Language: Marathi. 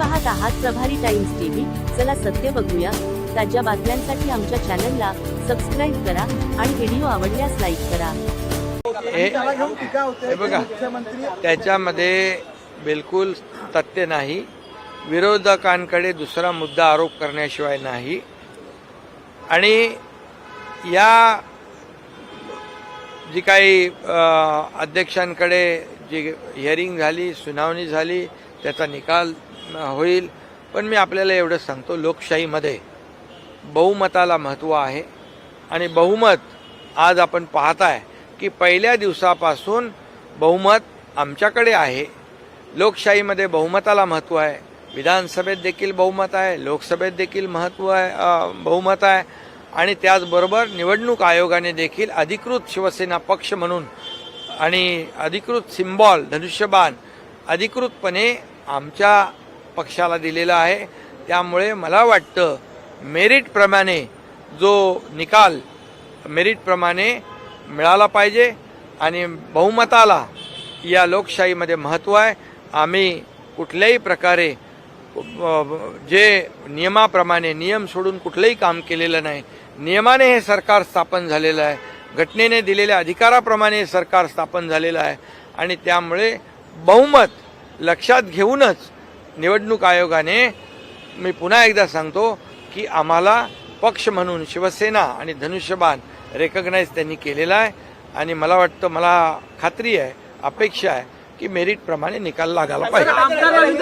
पाहत आहात प्रभारी टाइम्स टीव्ही। चला सत्य बघूया। ताज्या बातम्यांसाठी आमच्या चॅनलला सबस्क्राईब करा आणि व्हिडिओ आवडल्यास लाईक करा। हे बघा, त्याच्यामध्ये बिलकुल तथ्य नाही। विरोधकांकडे दुसरा मुद्दा आरोप करण्याशिवाय नाही। आणि या जी काही अध्यक्षांकडे जी हिअरिंग झाली, सुनावणी झाली, त्याचा निकाल होईल। पण मी आपल्याला एवढं सांगतो, लोकशाहीमध्ये बहुमताला महत्त्व आहे। आणि बहुमत आज आपण पाहताय की पहिल्या दिवसापासून बहुमत आमच्याकडे आहे। लोकशाहीमध्ये बहुमताला महत्त्व आहे। विधानसभेत देखील बहुमत आहे, लोकसभेत देखील बहुमत आहे। आणि त्याचबरोबर निवडणूक आयोगाने देखील अधिकृत शिवसेना पक्ष म्हणून आणि अधिकृत सिम्बॉल धनुष्यबाण अधिकृतपणे आमच्या पक्षाला दिलेला आहे। त्यामुळे मला वाटतं मेरिटप्रमाणे जो निकाल मेरिटप्रमाणे मिळाला पाहिजे आणि बहुमताला या लोकशाहीमध्ये महत्त्व आहे। आम्ही कुठल्याही प्रकारे जे नियमाप्रमाणे नियम सोडून कुठलंही काम केलेलं नाही। नियमाने हे सरकार स्थापन झालेलं आहे, घटनेने दिलेल्या अधिकाराप्रमाणे हे सरकार स्थापन झालेलं आहे। आणि त्यामुळे बहुमत लक्षात घेऊनच निवडणूक आयोगाने, मी पुन्हा एकदा सांगतो की आम्हाला पक्ष म्हणून शिवसेना आणि धनुष्यबाण रेकग्नाइज त्यांनी केलेला आहे। आणि मला वाटतं, मला खात्री आहे, अपेक्षा आहे की मेरिटप्रमाणे निकाल लागायला पाहिजे।